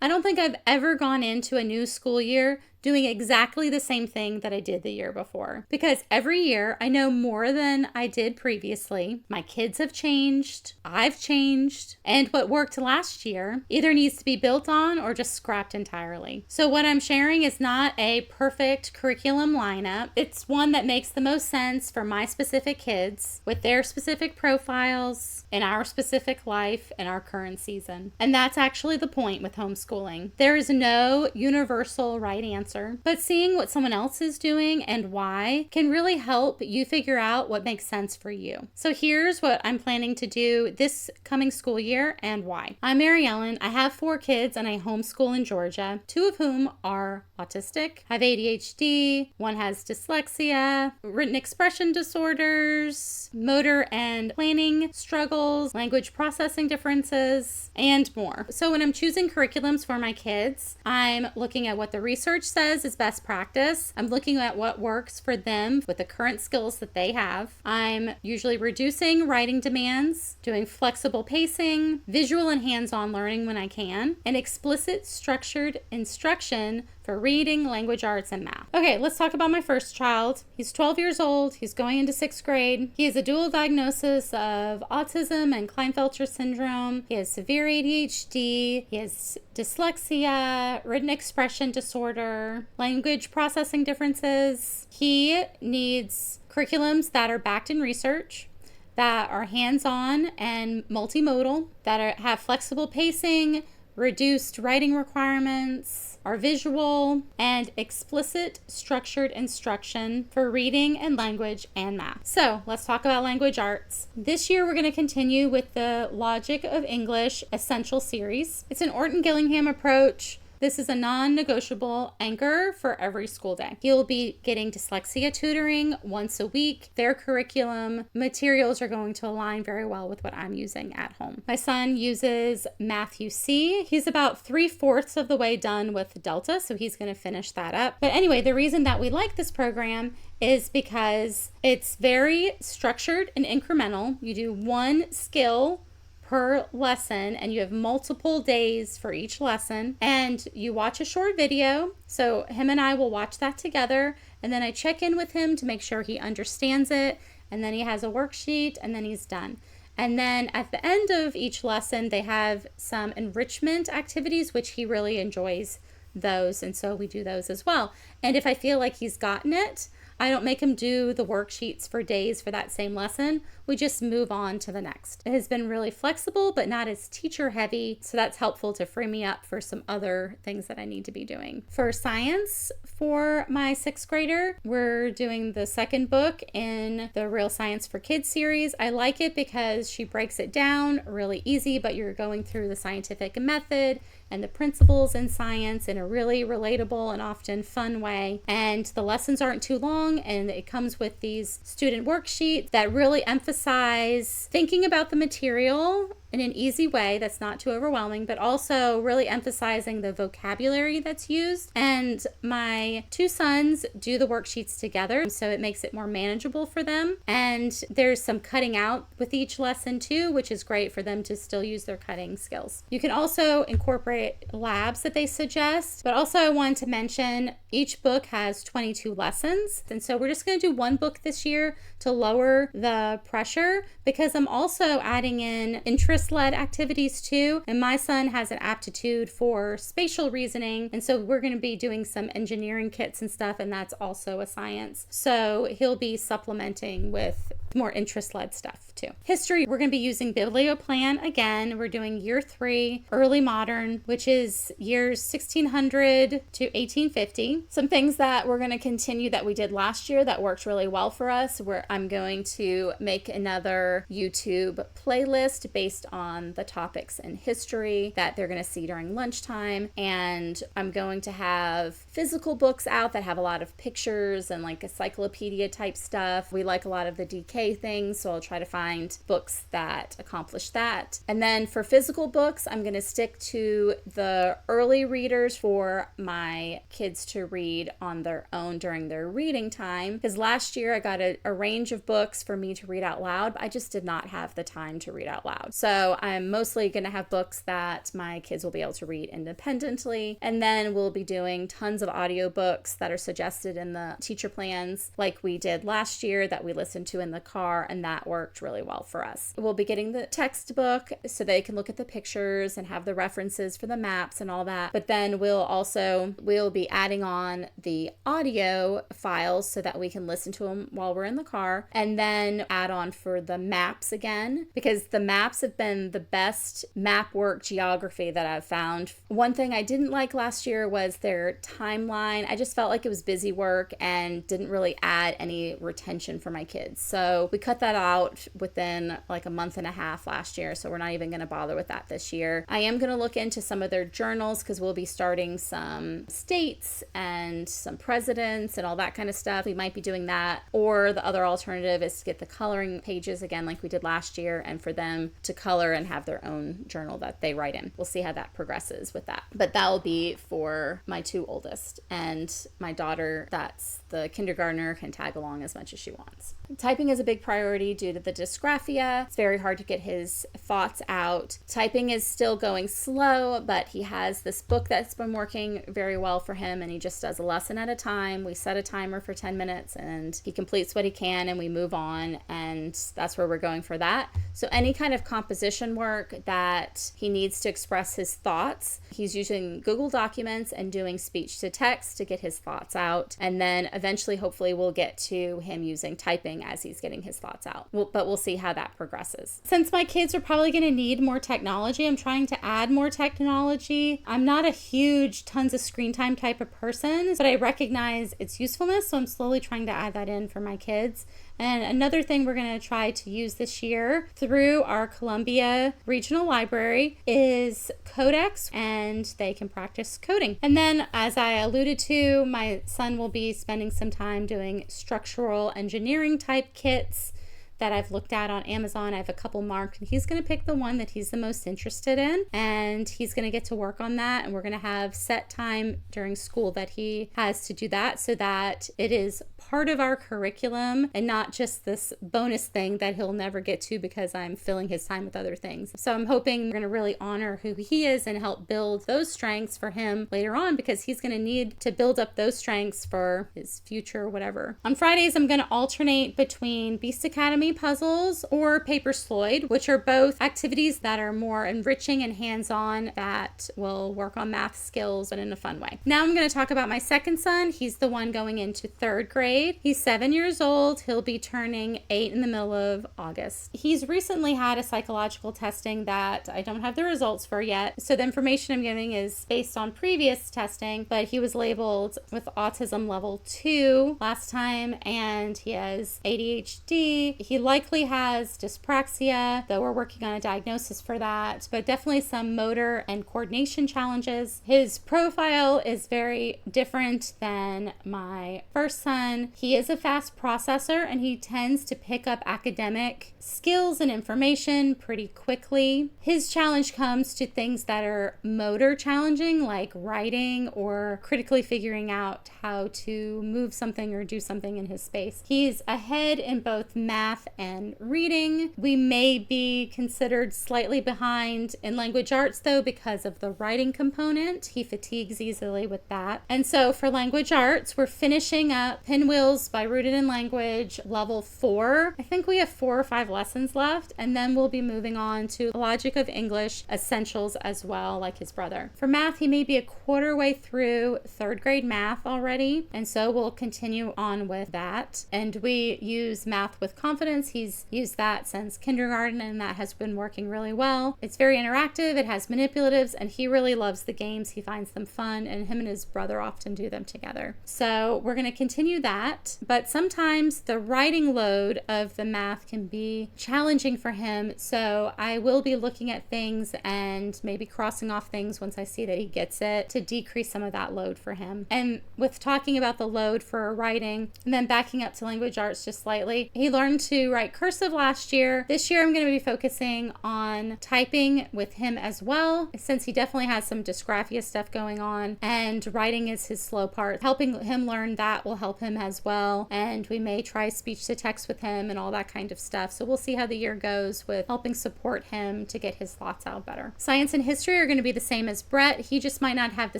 I don't think I've ever gone into a new school year doing exactly the same thing that I did the year before. Because every year I know more than I did previously. My kids have changed, I've changed, and what worked last year either needs to be built on or just scrapped entirely. So what I'm sharing is not a perfect curriculum lineup. It's one that makes the most sense for my specific kids with their specific profiles in our specific life and our current season. And that's actually the point with homeschooling. There is no universal right answer, but seeing what someone else is doing and why can really help you figure out what makes sense for you. So here's what I'm planning to do this coming school year and why. I'm Mary Ellen. I have 4 kids and I homeschool in Georgia, 2 of whom are autistic. I have ADHD, one has dyslexia, written expression disorders, motor and planning struggles, language processing differences, and more. So when I'm choosing curriculums for my kids, I'm looking at what the research says is best practice. I'm looking at what works for them with the current skills that they have. I'm usually reducing writing demands, doing flexible pacing, visual and hands-on learning when I can, and explicit structured instruction for reading, language arts, and math. Okay, let's talk about my first child. He's 12 years old. He's going into 6th grade. He has a dual diagnosis of autism and Klinefelter syndrome. He has severe ADHD. He has dyslexia, written expression disorder, language processing differences. He needs curriculums that are backed in research, that are hands-on and multimodal, that have flexible pacing, reduced writing requirements, are visual, and explicit structured instruction for reading and language and math. So let's talk about language arts. This year we're going to continue with the Logic of English Essential Series. It's an Orton Gillingham approach. This is a non-negotiable anchor for every school day. You'll be getting dyslexia tutoring once a week. Their curriculum materials are going to align very well with what I'm using at home. My son uses Matthew C. He's about 3/4 of the way done with Delta, so he's going to finish that up. But anyway, the reason that we like this program is because it's very structured and incremental. You do one skill per lesson and you have multiple days for each lesson, and you watch a short video. So him and I will watch that together, and then I check in with him to make sure he understands it, and then he has a worksheet, and then he's done. And then at the end of each lesson they have some enrichment activities, which he really enjoys those, and so we do those as well. And if I feel like he's gotten it, I don't make him do the worksheets for days for that same lesson. We just move on to the next. It has been really flexible, but not as teacher heavy. So that's helpful to free me up for some other things that I need to be doing. For science, for my 6th grader, we're doing the 2nd book in the Real Science for Kids series. I like it because she breaks it down really easy, but you're going through the scientific method and the principles in science in a really relatable and often fun way. And the lessons aren't too long, and it comes with these student worksheets that really emphasize thinking about the material in an easy way that's not too overwhelming, but also really emphasizing the vocabulary that's used. And my 2 sons do the worksheets together, so it makes it more manageable for them. And there's some cutting out with each lesson too, which is great for them to still use their cutting skills. You can also incorporate labs that they suggest, but also I want to mention each book has 22 lessons. And so we're just going to do 1 book this year to lower the pressure, because I'm also adding in interest-led activities too. And my son has an aptitude for spatial reasoning, and so we're going to be doing some engineering kits and stuff, and that's also a science. So he'll be supplementing with more interest-led stuff too. History, we're going to be using Biblioplan again. We're doing year 3, early modern, which is years 1600 to 1850. Some things that we're going to continue that we did last year that worked really well for us, where I'm going to make another YouTube playlist based on the topics in history that they're going to see during lunchtime. And I'm going to have physical books out that have a lot of pictures and like encyclopedia type stuff. We like a lot of the DK things, so I'll try to find books that accomplish that. And then for physical books, I'm going to stick to the early readers for my kids to read on their own during their reading time, because last year I got a range of books for me to read out loud, but I just did not have the time to read out loud. So So I'm mostly going to have books that my kids will be able to read independently. And then we'll be doing tons of audiobooks that are suggested in the teacher plans, like we did last year that we listened to in the car, and that worked really well for us. We'll be getting the textbook so they can look at the pictures and have the references for the maps and all that. But then we'll be adding on the audio files so that we can listen to them while we're in the car, and then add on for the maps again, because the maps have been the best map work geography that I've found. One thing I didn't like last year was their timeline. I just felt like it was busy work and didn't really add any retention for my kids. So we cut that out within like a month and a half last year. So we're not even going to bother with that this year. I am going to look into some of their journals because we'll be starting some states and some presidents and all that kind of stuff. We might be doing that. Or the other alternative is to get the coloring pages again like we did last year, and for them to color and have their own journal that they write in. We'll see how that progresses with that. But that will be for my two oldest, and my daughter, that's the kindergartner, can tag along as much as she wants. Typing is a big priority due to the dysgraphia. It's very hard to get his thoughts out. Typing is still going slow, but he has this book that's been working very well for him, and he just does a lesson at a time. We set a timer for 10 minutes and he completes what he can and we move on, and that's where we're going for that. So any kind of composition work that he needs to express his thoughts, he's using Google Documents and doing speech to text to get his thoughts out, and then eventually hopefully we'll get to him using typing as he's getting his thoughts out. But we'll see how that progresses. Since my kids are probably going to need more technology, I'm trying to add more technology. I'm not a huge tons of screen time type of person, but I recognize its usefulness, so I'm slowly trying to add that in for my kids. And another thing we're going to try to use this year through our Columbia Regional Library is Codex, and they can practice coding. And then, as I alluded to, my son will be spending some time doing structural engineering type kits that I've looked at on Amazon. I have a couple marked, and he's going to pick the one that he's the most interested in, and he's going to get to work on that, and we're going to have set time during school that he has to do that so that it is part of our curriculum and not just this bonus thing that he'll never get to because I'm filling his time with other things. So I'm hoping we're going to really honor who he is and help build those strengths for him later on, because he's going to need to build up those strengths for his future or whatever. On Fridays, I'm going to alternate between Beast Academy puzzles or Paper Sloyd, which are both activities that are more enriching and hands-on that will work on math skills, but in a fun way. Now I'm going to talk about my second son. He's the one going into third grade. He's 7 years old. He'll be turning 8 in the middle of August. He's recently had a psychological testing that I don't have the results for yet. So the information I'm giving is based on previous testing, but he was labeled with autism level 2 last time, and he has ADHD. He likely has dyspraxia, though we're working on a diagnosis for that, but definitely some motor and coordination challenges. His profile is very different than my first son. He is a fast processor, and he tends to pick up academic skills and information pretty quickly. His challenge comes to things that are motor challenging, like writing or critically figuring out how to move something or do something in his space. He's ahead in both math and reading. We may be considered slightly behind in language arts, though, because of the writing component. He fatigues easily with that. And so for language arts, we're finishing up Pinwheels by Rooted in Language level 4. I think we have 4 or 5 lessons left, and then we'll be moving on to Logic of English Essentials as well, like his brother. For math, he may be a quarter way through third grade math already, and so we'll continue on with that. And we use Math with Confidence. He's used that since kindergarten, and that has been working really well. It's very interactive, it has manipulatives, and he really loves the games. He finds them fun, and him and his brother often do them together. So we're going to continue that, but sometimes the writing load of the math can be challenging for him, so I will be looking at things and maybe crossing off things once I see that he gets it to decrease some of that load for him. And with talking about the load for writing and then backing up to language arts just slightly, he learned to to write cursive last year. This year I'm going to be focusing on typing with him as well, since he definitely has some dysgraphia stuff going on, and writing is his slow part. Helping him learn that will help him as well, and we may try speech to text with him and all that kind of stuff. So we'll see how the year goes with helping support him to get his thoughts out better. Science and history are going to be the same as Brett. He just might not have the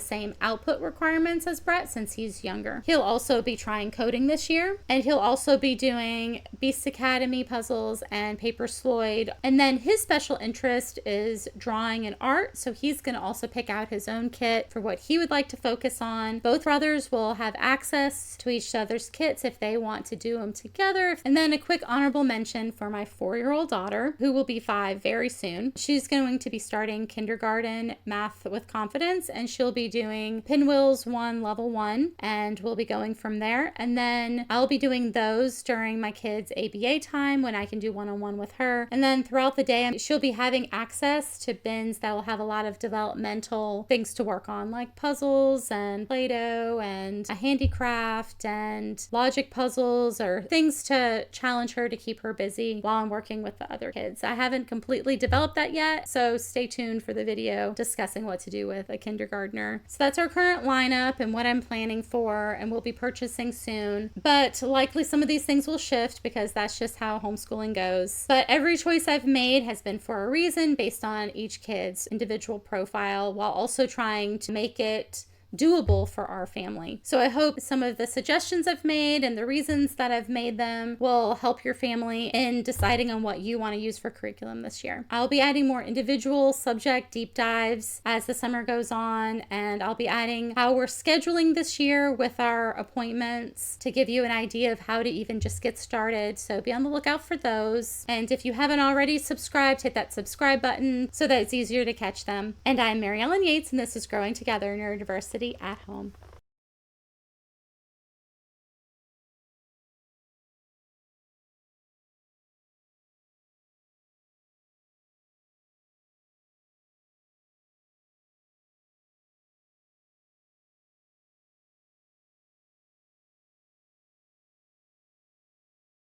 same output requirements as Brett since he's younger. He'll also be trying coding this year, and he'll also be doing Beast Academy puzzles and Paper Sloyd. And then his special interest is drawing and art, so he's going to also pick out his own kit for what he would like to focus on. Both brothers will have access to each other's kits if they want to do them together. And then a quick honorable mention for my 4-year-old daughter, who will be 5 very soon. She's going to be starting kindergarten math with confidence, and she'll be doing Pinwheels 1 level 1, and we'll be going from there. And then I'll be doing those during my kids' ABA time when I can do one-on-one with her. And then throughout the day, she'll be having access to bins that will have a lot of developmental things to work on, like puzzles and Play-Doh and a handicraft and logic puzzles, or things to challenge her to keep her busy while I'm working with the other kids. I haven't completely developed that yet, so stay tuned for the video discussing what to do with a kindergartner. So that's our current lineup and what I'm planning for, and we'll be purchasing soon. But likely some of these things will shift because that's just how homeschooling goes. But every choice I've made has been for a reason, based on each kid's individual profile, while also trying to make it doable for our family. So I hope some of the suggestions I've made and the reasons that I've made them will help your family in deciding on what you want to use for curriculum this year. I'll be adding more individual subject deep dives as the summer goes on, and I'll be adding how we're scheduling this year with our appointments to give you an idea of how to even just get started. So be on the lookout for those. And if you haven't already subscribed, hit that subscribe button so that it's easier to catch them. And I'm Mary Ellen Yates, and this is Growing Together Neurodiversity at Home.